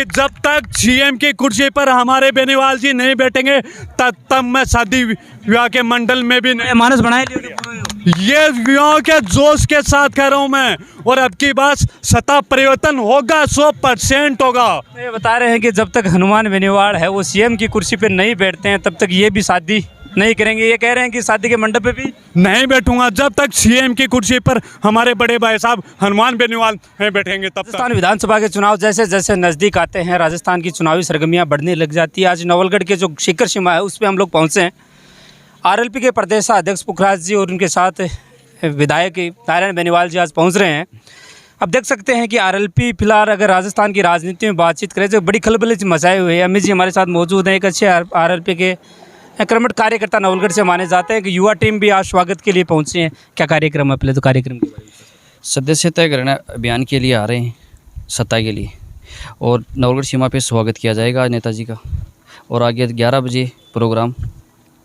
जब तक सीएम की कुर्सी पर हमारे बेनीवाल जी नहीं बैठेंगे तब मैं शादी विवाह के मंडल में भी नहीं। मानस बनाए ये युवाओं के जोश के साथ कह रहा हूँ मैं, और अब की बात सत्ता परिवर्तन होगा, 100% होगा। ये बता रहे हैं कि जब तक हनुमान बेनीवाल है वो सीएम की कुर्सी पर नहीं बैठते हैं तब तक ये भी शादी नहीं करेंगे। ये कह रहे हैं कि शादी के मंडप पे भी नहीं बैठूंगा जब तक सीएम की कुर्सी पर हमारे बड़े भाई साहब हनुमान बेनीवाल नहीं बैठेंगे तब तक। राजस्थान विधानसभा के चुनाव जैसे जैसे नज़दीक आते हैं राजस्थान की चुनावी सरगर्मियां बढ़ने लग जाती है। आज नवलगढ़ के जो शिखर सीमा है उस पर हम लोग पहुँचे हैं। आरएलपी के प्रदेशाध्यक्ष पुखराज जी और उनके साथ विधायक नारायण बेनीवाल जी आज पहुँच रहे हैं। अब देख सकते हैं कि आरएलपी फिलहाल अगर राजस्थान की राजनीति में बातचीत करें तो बड़ी खलबली मचाए हुए हैं। अमित जी हमारे साथ मौजूद हैं, एक अच्छे आरएलपी के कर्मठ कार्यकर्ता नवलगढ़ से माने जाते हैं कि युवा टीम भी आज स्वागत के लिए पहुंची है। क्या कार्यक्रम है, पहले तो कार्यक्रम के बारे में? सदस्यता ग्रहण अभियान के लिए आ रहे हैं, सत्ता के लिए, और नवलगढ़ सीमा पे स्वागत किया जाएगा आज नेताजी का। और आगे 11 बजे प्रोग्राम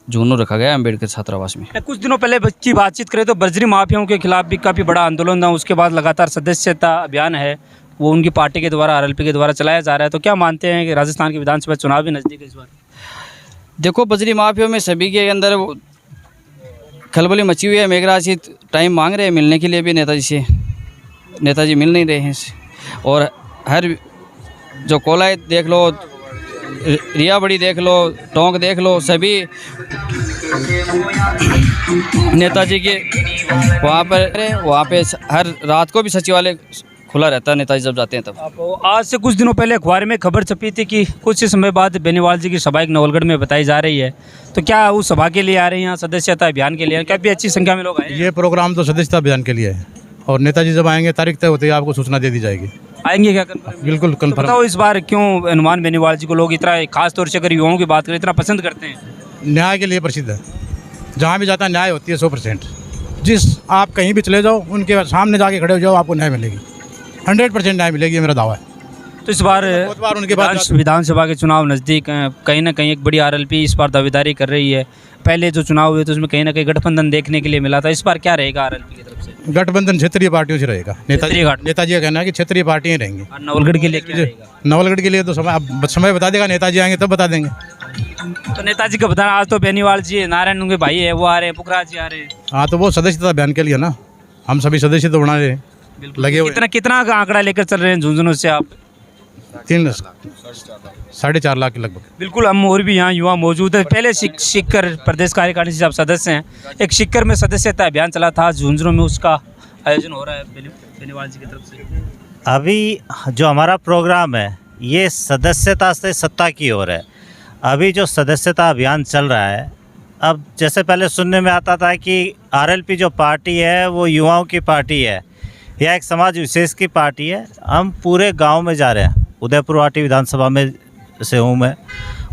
जुनून रखा गया अम्बेडकर छात्रावास में। कुछ दिनों पहले की बातचीत करें तो बजरी माफियाओं के खिलाफ भी काफ़ी बड़ा आंदोलन था। उसके बाद लगातार सदस्यता अभियान है वो उनकी पार्टी के द्वारा आरएलपी के द्वारा चलाया जा रहा है। तो क्या मानते हैं कि राजस्थान के विधानसभा चुनाव भी नज़दीक है इस बार? देखो, बजरी माफिया में सभी के अंदर खलबली मची हुई है। मेघराज जी टाइम मांग रहे हैं मिलने के लिए भी नेताजी से, नेताजी मिल नहीं रहे हैं। और हर जो कोलाय देख लो, रिया बड़ी देख लो, टोंक देख लो, सभी नेताजी के वहाँ पे हर रात को भी सचिवालय खुला रहता है नेताजी जब जाते हैं तब। आज से कुछ दिनों पहले अखबार में खबर छपी थी कि कुछ समय बाद बेनीवाल जी की सभा एक नवलगढ़ में बताई जा रही है। तो क्या उस सभा के लिए आ रहे हैं यहाँ सदस्यता अभियान के लिए? क्या भी अच्छी संख्या में लोग आए? ये प्रोग्राम तो सदस्यता अभियान के लिए है और नेताजी जब आएंगे तारीख तय होती है आपको सूचना दे दी जाएगी। आएंगे क्या कन्फर्म? बिल्कुल कन्फर्म। बताओ इस बार क्यों हनुमान बेनीवाल जी को लोग इतना, खास तौर से अगर युवाओं की बात करें, इतना पसंद करते हैं? न्याय के लिए प्रसिद्ध है, जहाँ भी जाता है न्याय होती है 100%। जिस आप कहीं भी चले जाओ उनके सामने जाके खड़े हो जाओ आपको न्याय मिलेगी, 100% न्याय मिलेगी, ये मेरा दावा है। तो इस बार उनके बाद विधानसभा के चुनाव नज़दीक हैं, कहीं ना कहीं एक बड़ी आरएलपी इस बार दावेदारी कर रही है। पहले जो चुनाव हुए तो उसमें कहीं ना कहीं गठबंधन देखने के लिए मिला था। इस बार क्या रहेगा आरएलपी की तरफ से? गठबंधन क्षेत्रीय पार्टियों से रहेगा। नेताजी का कहना है कि क्षेत्रीय पार्टियाँ रहेंगी। नवलगढ़ के लिए क्या रहेगा? नवलगढ़ के लिए तो समय बता देगा, नेताजी आएंगे तब बता देंगे। तो नेताजी का बताना, आज तो बेनीवाल जी नारायण उनके भाई है वो आ रहे हैं, पुखराज जी आ रहे हैं। हाँ, तो वो सदस्यता अभियान के लिए ना, हम सभी सदस्य तो बना रहे हैं, लगे हुए। कितना का आंकड़ा लेकर चल रहे हैं झुंझुनू से आप? 4.5 लाख के लगभग। बिल्कुल, हम और भी यहाँ युवा मौजूद है। पहले शिक्कर प्रदेश कार्यकारिणी से आप सदस्य हैं। एक शिक्कर में सदस्यता अभियान चला था झुंझुनू में, उसका आयोजन हो रहा है बेनीवाल जी की तरफ से। अभी जो हमारा प्रोग्राम है ये सदस्यता से सत्ता की ओर है। अभी जो सदस्यता अभियान चल रहा है, अब जैसे पहले सुनने में आता था कि आरएलपी जो पार्टी है वो युवाओं की पार्टी है या एक समाज विशेष की पार्टी है। हम पूरे गांव में जा रहे हैं। उदयपुर वाटी विधानसभा में से हूँ मैं।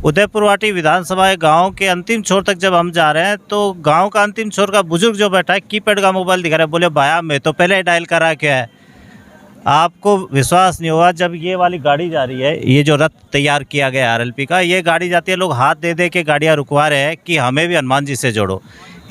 उदयपुर वाटी विधानसभा गांव के अंतिम छोर तक जब हम जा रहे हैं तो गांव का अंतिम छोर का बुजुर्ग जो बैठा है कीपैड का मोबाइल दिखा रहा है, बोले भाया मैं तो पहले डायल करा क्या है। आपको विश्वास नहीं होगा, जब ये वाली गाड़ी जा रही है, ये जो रथ तैयार किया गया आरएलपी का, ये गाड़ी जाती है, लोग हाथ दे दे के गाड़ियाँ रुकवा रहे हैं कि हमें भी हनुमान जी से जोड़ो।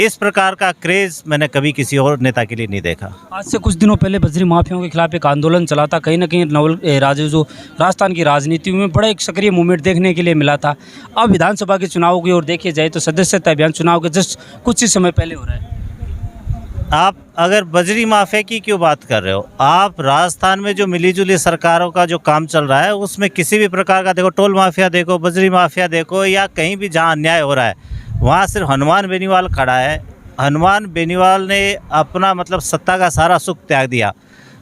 इस प्रकार का क्रेज़ मैंने कभी किसी और नेता के लिए नहीं देखा। आज से कुछ दिनों पहले बजरी माफियाओं के खिलाफ एक आंदोलन चला था। कहीं ना कहीं राजस्थान की राजनीति में बड़ा एक सक्रिय मूवमेंट देखने के लिए मिला था। अब विधानसभा के चुनाव की ओर देखिए जाए तो सदस्यता अभियान चुनाव के जस्ट कुछ ही समय पहले हो रहा है। आप अगर बजरी माफिया की क्यों बात कर रहे हो? आप राजस्थान में जो मिलीजुली सरकारों का जो काम चल रहा है उसमें किसी भी प्रकार का देखो, टोल माफिया देखो, बजरी माफिया देखो, या कहीं भी जहाँ अन्याय हो रहा है वहाँ सिर्फ हनुमान बेनीवाल खड़ा है। हनुमान बेनीवाल ने अपना मतलब सत्ता का सारा सुख त्याग दिया।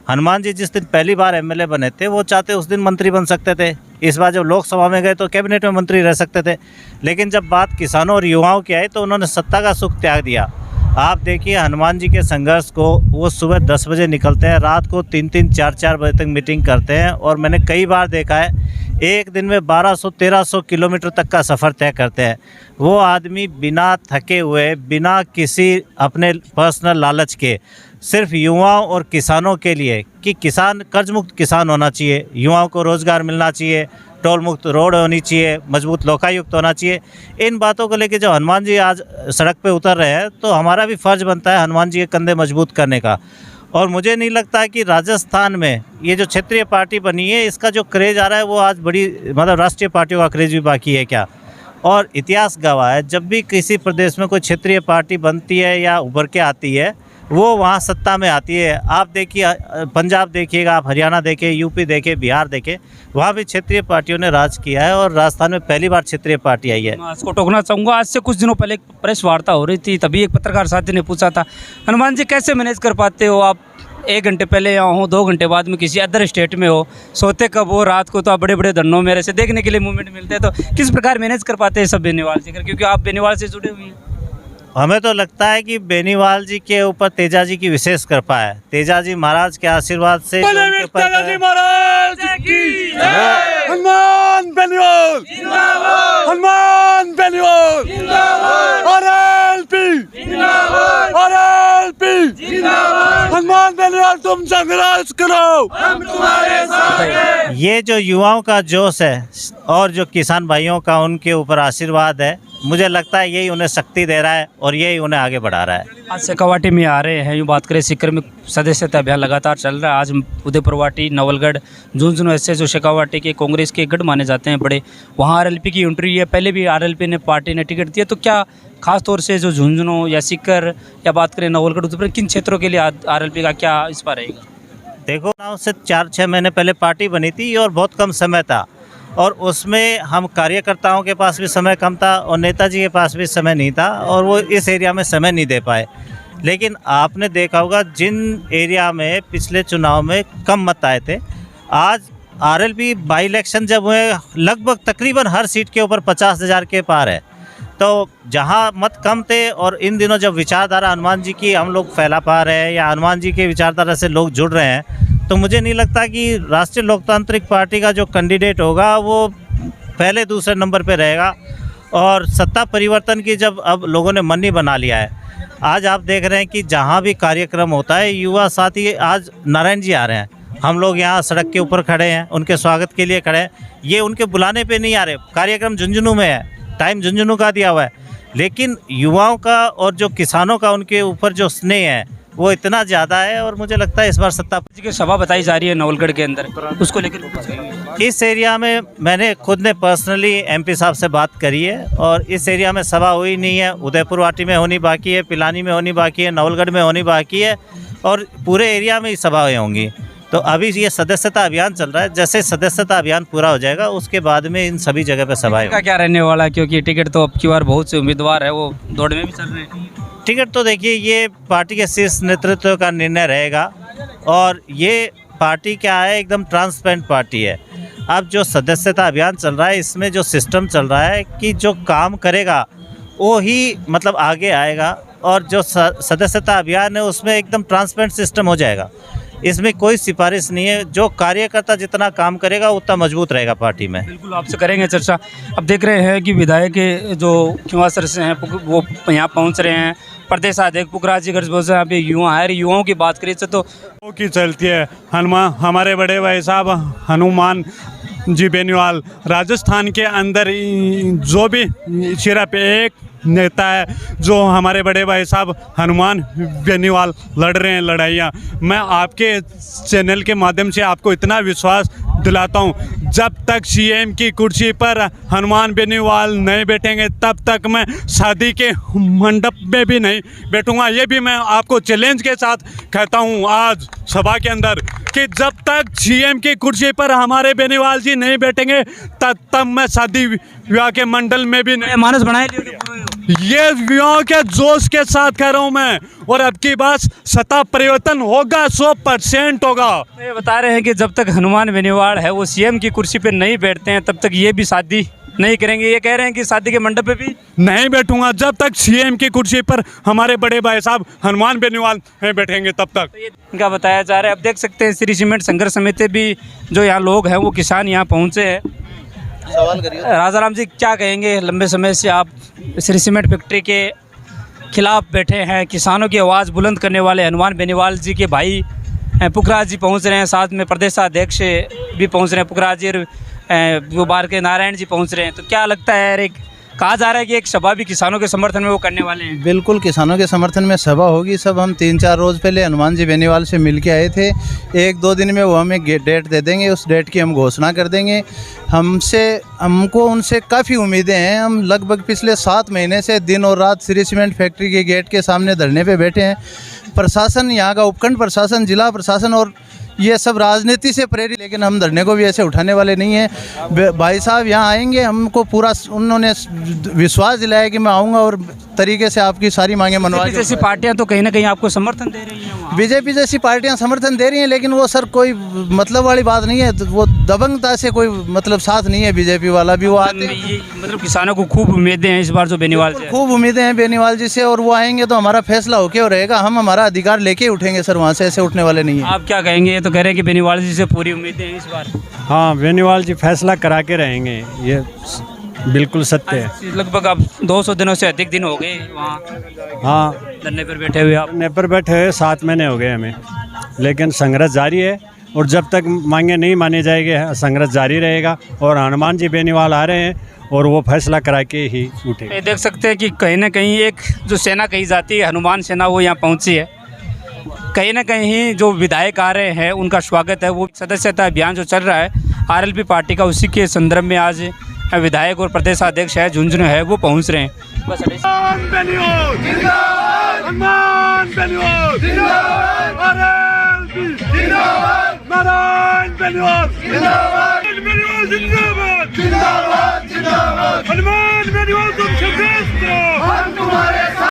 हनुमान जी जिस दिन पहली बार एमएलए बने थे वो चाहते उस दिन मंत्री बन सकते थे। इस बार जब लोकसभा में गए तो कैबिनेट में मंत्री रह सकते थे, लेकिन जब बात किसानों और युवाओं की आई तो उन्होंने सत्ता का सुख त्याग दिया। आप देखिए हनुमान जी के संघर्ष को, वो सुबह 10 बजे निकलते हैं, रात को 3-3, 4-4 बजे तक मीटिंग करते हैं। और मैंने कई बार देखा है एक दिन में 1200-1300 किलोमीटर तक का सफ़र तय करते हैं। वो आदमी बिना थके हुए, बिना किसी अपने पर्सनल लालच के, सिर्फ युवाओं और किसानों के लिए कि किसान कर्ज मुक्त किसान होना चाहिए, युवाओं को रोज़गार मिलना चाहिए, टोल मुक्त रोड होनी चाहिए, मजबूत लोकायुक्त होना चाहिए। इन बातों को लेकर जब हनुमान जी आज सड़क पे उतर रहे हैं तो हमारा भी फ़र्ज़ बनता है हनुमान जी के कंधे मजबूत करने का। और मुझे नहीं लगता कि राजस्थान में ये जो क्षेत्रीय पार्टी बनी है इसका जो क्रेज आ रहा है वो आज बड़ी मतलब राष्ट्रीय पार्टियों का क्रेज भी बाकी है क्या। और इतिहास गवाह है, जब भी किसी प्रदेश में कोई क्षेत्रीय पार्टी बनती है या उभर के आती है वो वहाँ सत्ता में आती है। आप देखिए पंजाब देखिएगा, आप हरियाणा देखें, यूपी देखें, बिहार देखें, वहाँ भी क्षेत्रीय पार्टियों ने राज किया है और राजस्थान में पहली बार क्षेत्रीय पार्टी आई है। मैं इसको टोकना चाहूँगा। आज से कुछ दिनों पहले एक प्रेस वार्ता हो रही थी, तभी एक पत्रकार साथी ने पूछा था, हनुमान जी कैसे मैनेज कर पाते हो आप, 1 घंटे पहले यहाँ हो, 2 घंटे बाद में किसी अदर स्टेट में हो, सोते कब हो, रात को तो आप बड़े बड़े धरनों मेरे से देखने के लिए मूवमेंट मिलते हैं, तो किस प्रकार मैनेज कर पाते हैं सब बेनीवाल जी, क्योंकि आप बेनीवाल से जुड़े हुए हैं। हमें तो लगता है कि बेनीवाल जी के ऊपर तेजा जी की विशेष कृपा है। तेजा जी महाराज के आशीर्वाद से तेजाजी महाराज की जय। हनुमान बेनीवाल जिंदाबाद, हनुमान बेनीवाल जिंदाबाद, आरएलपी जिंदाबाद, आरएलपी जिंदाबाद, हनुमान बेनीवाल तुम संघर्ष करो, हम तुम्हारे साथ हैं। ये जो युवाओं का जोश है और जो किसान भाइयों का उनके ऊपर आशीर्वाद है, मुझे लगता है यही उन्हें शक्ति दे रहा है और यही उन्हें आगे बढ़ा रहा है। आज शेखावाटी में आ रहे हैं, यूँ बात करें सीकर में सदस्यता अभियान लगातार चल रहा है। आज उदयपुरवाटी, नवलगढ़, झुंझुनू ऐसे जो शेखावाटी के कांग्रेस के गढ़ माने जाते हैं बड़े, वहाँ आरएलपी की एंट्री है। पहले भी आरएलपी ने पार्टी ने टिकट दिया, तो क्या खास तौर से जो झुंझुनू या सीकर या बात करें नवलगढ़, उधर किन क्षेत्रों के लिए आरएलपी का क्या इस बार रहेगा? देखो ना, उससे 4-6 महीने पहले पार्टी बनी थी और बहुत कम समय था और उसमें हम कार्यकर्ताओं के पास भी समय कम था और नेताजी के पास भी समय नहीं था और वो इस एरिया में समय नहीं दे पाए। लेकिन आपने देखा होगा जिन एरिया में पिछले चुनाव में कम मत आए थे, आज आरएलपी बाई इलेक्शन जब हुए लगभग तकरीबन हर सीट के ऊपर 50,000 के पार है। तो जहाँ मत कम थे और इन दिनों जब विचारधारा हनुमान जी की हम लोग फैला पा रहे हैं या हनुमान जी के विचारधारा से लोग जुड़ रहे हैं, तो मुझे नहीं लगता कि राष्ट्रीय लोकतांत्रिक पार्टी का जो कैंडिडेट होगा वो पहले दूसरे नंबर पे रहेगा। और सत्ता परिवर्तन की जब अब लोगों ने मन ही बना लिया है, आज आप देख रहे हैं कि जहाँ भी कार्यक्रम होता है युवा साथी, आज नारायण जी आ रहे हैं, हम लोग यहाँ सड़क के ऊपर खड़े हैं, उनके स्वागत के लिए खड़े हैं। ये उनके बुलाने पे नहीं आ रहे, कार्यक्रम झुंझुनू में है, टाइम झुंझुनू का दिया हुआ है, लेकिन युवाओं का और जो किसानों का उनके ऊपर जो स्नेह है वो इतना ज़्यादा है। और मुझे लगता है इस बार सत्ता की सभा बताई जा रही है नवलगढ़ के अंदर, उसको लेकर इस एरिया में मैंने खुद ने पर्सनली एमपी साहब से बात करी है और इस एरिया में सभा हुई नहीं है। उदयपुरवाटी में होनी बाकी है, पिलानी में होनी बाकी है, नवलगढ़ में होनी बाकी है और पूरे एरिया में ही सभाएँ होंगी। तो अभी ये सदस्यता अभियान चल रहा है, जैसे सदस्यता अभियान पूरा हो जाएगा उसके बाद में इन सभी जगह पे सभाएं का क्या रहने वाला है, क्योंकि टिकट तो अब की बार बहुत से उम्मीदवार है वो दौड़ में भी चल रहे हैं। टिकट तो देखिए ये पार्टी के शीर्ष नेतृत्व का निर्णय रहेगा और ये पार्टी क्या है, एकदम ट्रांसपेरेंट पार्टी है। अब जो सदस्यता अभियान चल रहा है इसमें जो सिस्टम चल रहा है कि जो काम करेगा वो ही मतलब आगे आएगा और जो सदस्यता अभियान है उसमें एकदम ट्रांसपेरेंट सिस्टम हो जाएगा। इसमें कोई सिफारिश नहीं है, जो कार्यकर्ता जितना काम करेगा उतना मजबूत रहेगा पार्टी में। बिल्कुल आपसे करेंगे चर्चा। अब देख रहे हैं कि विधायक जो खिंवासर से हैं वो यहाँ पहुँच रहे हैं, प्रदेश अध्यक्ष पुखराज जी गर्ज बोल रहे हैं। युवा है, युवाओं की बात करें तो की चलती है हनुमान, हमारे बड़े भाई साहब हनुमान जी बेनीवाल राजस्थान के अंदर जो भी सिर्फ एक नेता है जो हमारे बड़े भाई साहब हनुमान बेनीवाल लड़ रहे हैं लड़ाइयाँ। मैं आपके चैनल के माध्यम से आपको इतना विश्वास दिलाता हूँ, जब तक सीएम की कुर्सी पर हनुमान बेनीवाल नहीं बैठेंगे तब तक मैं शादी के मंडप में भी नहीं बैठूंगा। ये भी मैं आपको चैलेंज के साथ कहता हूँ आज सभा के अंदर कि जब तक सीएम की कुर्सी पर हमारे बेनीवाल जी नहीं बैठेंगे तब मैं शादी विवाह के मंडल में भी नहीं। मानस बनाए ये युवाओं के जोश के साथ कह रहा हूँ मैं, और अब की बात सत्ता परिवर्तन होगा, 100% होगा। ये बता रहे हैं कि जब तक हनुमान बेनीवाल है वो सीएम की कुर्सी पे नहीं बैठते हैं तब तक ये भी शादी नहीं करेंगे। ये कह रहे हैं कि शादी के मंडप पे भी नहीं बैठूंगा जब तक सीएम की कुर्सी पर हमारे बड़े भाई साहब हनुमान बेनीवाल नहीं बैठेंगे तब तक। तो ये इनका बताया जा रहा है। अब देख सकते हैं श्री सीमेंट संघर्ष समिति भी जो यहाँ लोग हैं वो किसान यहाँ पहुँचे हैं। सवाल करिए राजाराम जी, क्या कहेंगे? लंबे समय से आप श्री सीमेंट फैक्ट्री के खिलाफ बैठे हैं, किसानों की आवाज़ बुलंद करने वाले हनुमान बेनीवाल जी के भाई पुखराज जी पहुंच रहे हैं, साथ में प्रदेशाध्यक्ष भी पहुंच रहे हैं पुखराज जी, और वो बार के नारायण जी पहुंच रहे हैं। तो क्या लगता है यार, एक कहा जा रहा है कि एक सभा भी किसानों के समर्थन में वो करने वाले हैं। बिल्कुल किसानों के समर्थन में सभा होगी। सब हम 3-4 रोज़ पहले हनुमान जी बेनीवाल से मिल के आए थे। 1-2 दिन में वो हमें डेट दे देंगे, उस डेट की हम घोषणा कर देंगे। हमको उनसे काफ़ी उम्मीदें हैं। हम लगभग पिछले 7 महीने से दिन और रात श्री सीमेंट फैक्ट्री के गेट के सामने धरने पे बैठे हैं। प्रशासन, यहाँ का उपखंड प्रशासन, जिला प्रशासन और ये सब राजनीति से प्रेरित, लेकिन हम धरने को भी ऐसे उठाने वाले नहीं हैं। भाई साहब यहाँ आएंगे, हमको पूरा उन्होंने विश्वास दिलाया कि मैं आऊँगा और तरीके से आपकी सारी मांगें मनवा। जैसी पार्टियां तो कहीं ना कहीं आपको समर्थन दे रही हैं वहाँ। बीजेपी जैसी पार्टियां समर्थन दे रही हैं, लेकिन वो सर कोई मतलब वाली बात नहीं है। तो वो दबंगता से कोई मतलब साथ नहीं है बीजेपी वाला भी। वो आते हैं, मतलब किसानों को खूब उम्मीदें हैं इस बार जो बेनीवाल से। खूब उम्मीदें हैं बेनीवाल जी से, और वो आएंगे तो हमारा फैसला होके और रहेगा। हम हमारा अधिकार लेके उठेंगे सर, वहाँ से ऐसे उठने वाले नहीं है। आप क्या कहेंगे? ये तो कह रहे हैं कि बेनीवाल जी से पूरी उम्मीदें हैं इस बार। हाँ, बेनीवाल जी फैसला करा के रहेंगे, ये बिल्कुल सत्य है। लगभग अब 200 दिनों से अधिक दिन हो गए वहाँ हाँ, धरने पर बैठे हुए आप। धरने पर बैठे हुए 7 महीने हो गए हमें, लेकिन संघर्ष जारी है और जब तक मांगे नहीं माने जाएंगे संघर्ष जारी रहेगा। और हनुमान जी बेनीवाल आ रहे हैं और वो फैसला करा के ही उठे। ये देख सकते हैं कि कहीं ना कहीं एक जो सेना कही जाती है, हनुमान सेना, वो यहाँ पहुँची है। कहीं ना कहीं जो विधायक आ रहे हैं उनका स्वागत है। वो सदस्यता अभियान जो चल रहा है आरएलपी पार्टी का, उसी के संदर्भ में आज विधायक और प्रदेशाध्यक्ष है झुंझुनू है वो पहुंच रहे हैं। बस हनुमान बेनीवाल तुम